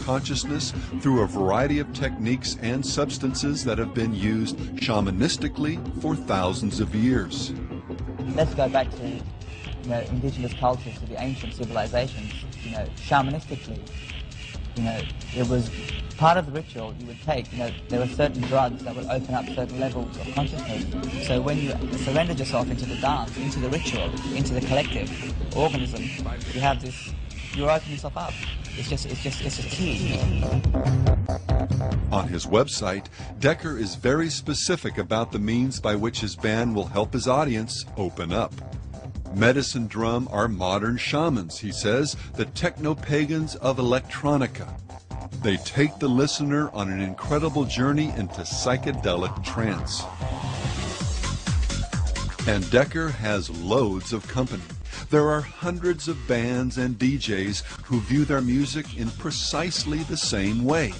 consciousness through a variety of techniques and substances that have been used shamanistically for thousands of years. Let's go back to indigenous cultures, to the ancient civilizations. Shamanistically, it was part of the ritual you would take. There were certain drugs that would open up certain levels of consciousness. So when you surrendered yourself into the dance, into the ritual, into the collective organism, you have this, you're opening yourself up. It's just a key. On his website, Decker is very specific about the means by which his band will help his audience open up. Medicine Drum are modern shamans, he says, the techno-pagans of electronica. They take the listener on an incredible journey into psychedelic trance. And Decker has loads of company. There are hundreds of bands and DJs who view their music in precisely the same way,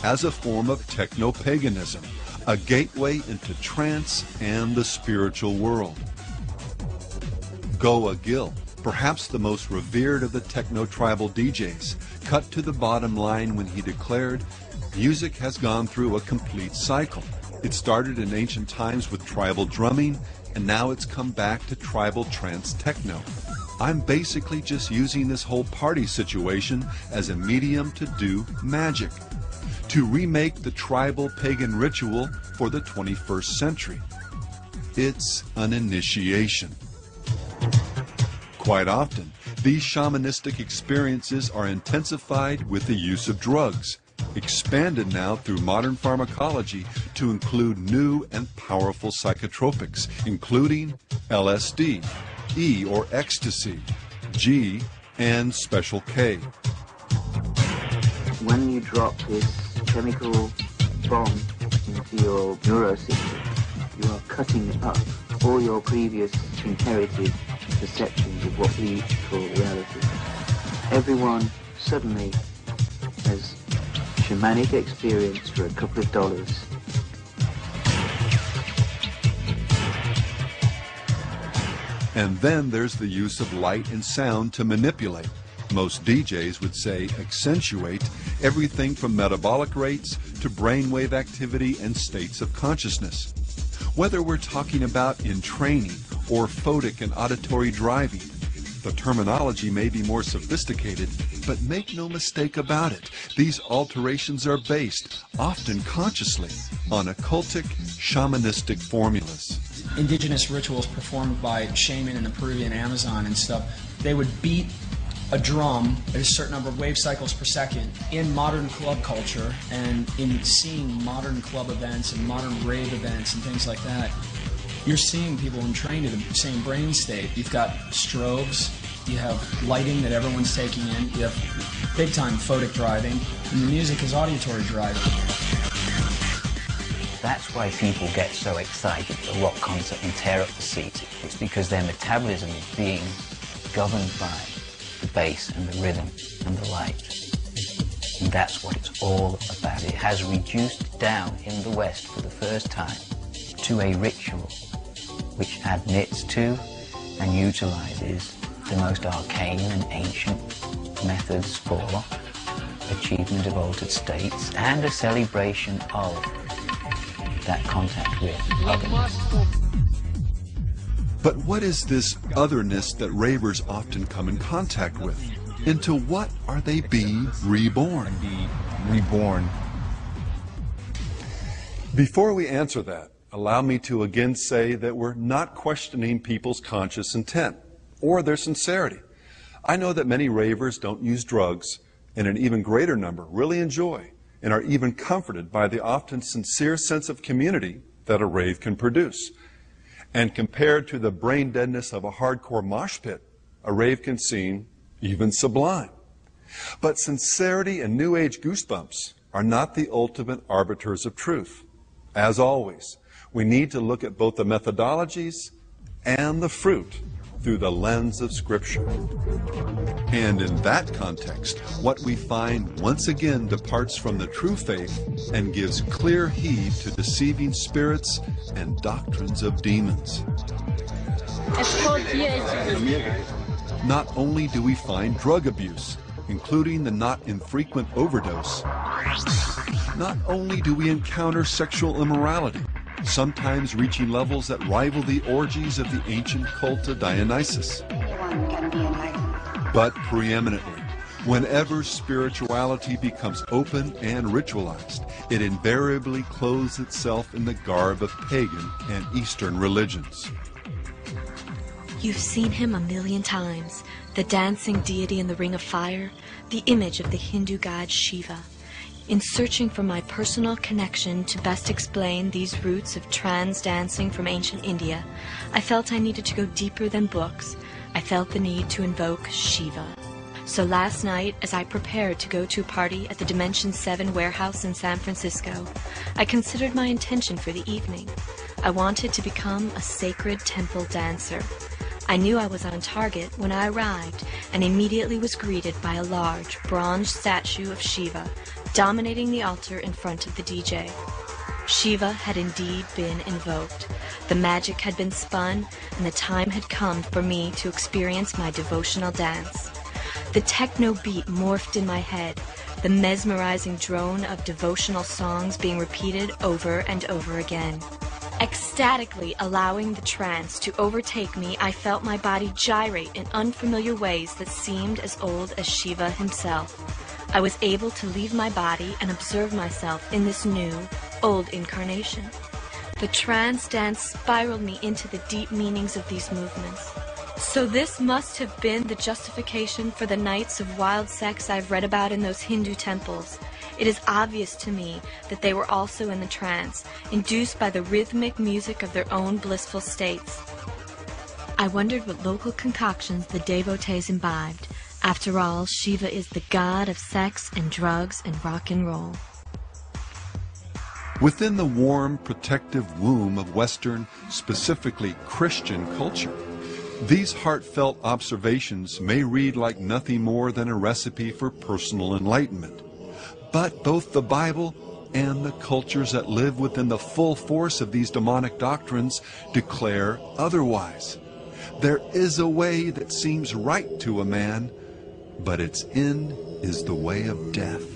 as a form of techno-paganism, a gateway into trance and the spiritual world. Goa Gill, perhaps the most revered of the techno-tribal DJs, cut to the bottom line when he declared, music has gone through a complete cycle. It started in ancient times with tribal drumming, and now it's come back to tribal trance techno. I'm basically just using this whole party situation as a medium to do magic, to remake the tribal pagan ritual for the 21st century. It's an initiation. Quite often, these shamanistic experiences are intensified with the use of drugs, expanded now through modern pharmacology to include new and powerful psychotropics, including LSD, E or ecstasy, G, and special K. When you drop this chemical bomb into your neurosystem, you are cutting up all your previous inherited perceptions of what we call reality. Everyone suddenly has shamanic experience for a couple of dollars. And then there's the use of light and sound to manipulate. Most DJs would say accentuate everything from metabolic rates to brainwave activity and states of consciousness. Whether we're talking about in training or photic and auditory driving, the terminology may be more sophisticated, but make no mistake about it, these alterations are based, often consciously, on occultic, shamanistic formulas. Indigenous rituals performed by shaman in the Peruvian Amazon and stuff, they would beat a drum at a certain number of wave cycles per second. In modern club culture and in seeing modern club events and modern rave events and things like that, you're seeing people entrained in the same brain state. You've got strobes, you have lighting that everyone's taking in, you have big-time photic driving, and the music is auditory driving. That's why people get so excited at a rock concert and tear up the seat. It's because their metabolism is being governed by the bass and the rhythm and the light. And that's what it's all about. It has reduced down in the West for the first time to a ritual which admits to and utilizes the most arcane and ancient methods for achievement of altered states and a celebration of that contact with otherness. But what is this otherness that ravers often come in contact with? Into what are they being reborn? Before we answer that, allow me to again say that we're not questioning people's conscious intent or their sincerity. I know that many ravers don't use drugs, and an even greater number really enjoy and are even comforted by the often sincere sense of community that a rave can produce. And compared to the brain deadness of a hardcore mosh pit, a rave can seem even sublime. But sincerity and New Age goosebumps are not the ultimate arbiters of truth. As always, we need to look at both the methodologies and the fruit through the lens of Scripture. And in that context, what we find once again departs from the true faith and gives clear heed to deceiving spirits and doctrines of demons. Not only do we find drug abuse, including the not infrequent overdose, not only do we encounter sexual immorality, sometimes reaching levels that rival the orgies of the ancient cult of Dionysus, but preeminently, whenever spirituality becomes open and ritualized, it invariably clothes itself in the garb of pagan and Eastern religions. You've seen him a million times, the dancing deity in the Ring of Fire, the image of the Hindu god Shiva. In searching for my personal connection to best explain these roots of trance dancing from ancient India, I felt I needed to go deeper than books. I felt the need to invoke Shiva. So last night, as I prepared to go to a party at the Dimension 7 warehouse in San Francisco, I considered my intention for the evening. I wanted to become a sacred temple dancer. I knew I was on target when I arrived and immediately was greeted by a large bronze statue of Shiva dominating the altar in front of the DJ. Shiva had indeed been invoked. The magic had been spun, and the time had come for me to experience my devotional dance. The techno beat morphed in my head, the mesmerizing drone of devotional songs being repeated over and over again. Ecstatically allowing the trance to overtake me, I felt my body gyrate in unfamiliar ways that seemed as old as Shiva himself. I was able to leave my body and observe myself in this new, old incarnation. The trance dance spiraled me into the deep meanings of these movements. So this must have been the justification for the nights of wild sex I've read about in those Hindu temples. It is obvious to me that they were also in the trance, induced by the rhythmic music of their own blissful states. I wondered what local concoctions the devotees imbibed. After all, Shiva is the god of sex and drugs and rock and roll. Within the warm, protective womb of Western, specifically Christian culture, these heartfelt observations may read like nothing more than a recipe for personal enlightenment. But both the Bible and the cultures that live within the full force of these demonic doctrines declare otherwise. There is a way that seems right to a man, but its end is the way of death.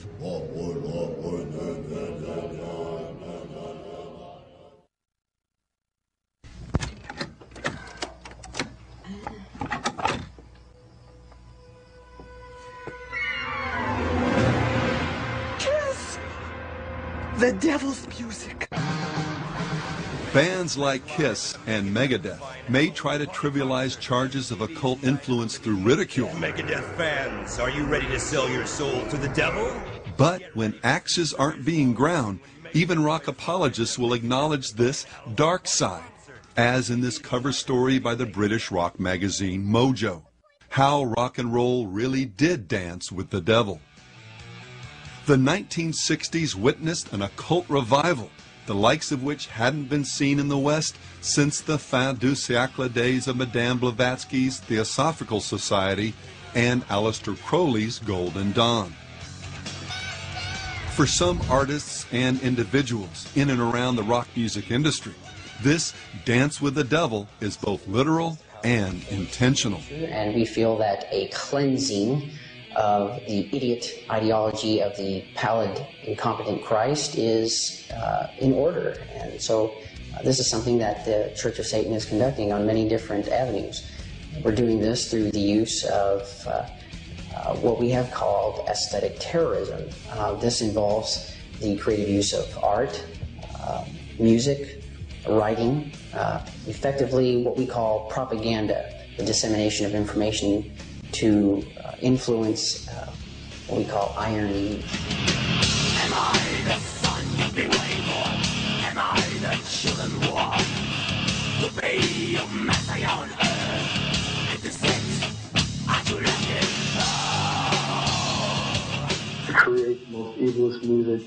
The devil's music. Bands like Kiss and Megadeth may try to trivialize charges of occult influence through ridicule. Megadeth fans, are you ready to sell your soul to the devil? But when axes aren't being ground, even rock apologists will acknowledge this dark side, as in this cover story by the British rock magazine Mojo, how rock and roll really did dance with the devil. The 1960s witnessed an occult revival, the likes of which hadn't been seen in the West since the fin du siècle days of Madame Blavatsky's Theosophical Society and Aleister Crowley's Golden Dawn. For some artists and individuals in and around the rock music industry, this dance with the devil is both literal and intentional. And we feel that a cleansing of the idiot ideology of the pallid, incompetent Christ is in order. And so this is something that the Church of Satan is conducting on many different avenues. We're doing this through the use of what we have called aesthetic terrorism. This involves the creative use of art, music, writing, effectively what we call propaganda, the dissemination of information to influence what we call irony. Am I the son you've been waiting for? Am I the children war? To be your messiah on earth, and to sit at your left. To create the most evilest music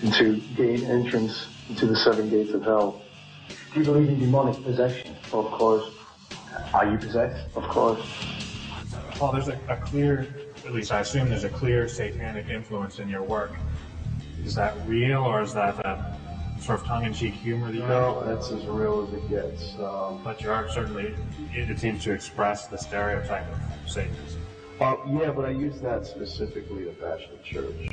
and to gain entrance into the seven gates of hell. Do you believe in demonic possession? Of course. Are you possessed? Of course. Paul, there's a clear, at least I assume there's a clear satanic influence in your work. Is that real, or is that sort of tongue-in-cheek humor that you No, that's as real as it gets. But your art certainly, it seems to express the stereotype of Satanism. Yeah, but I use that specifically to bash the church.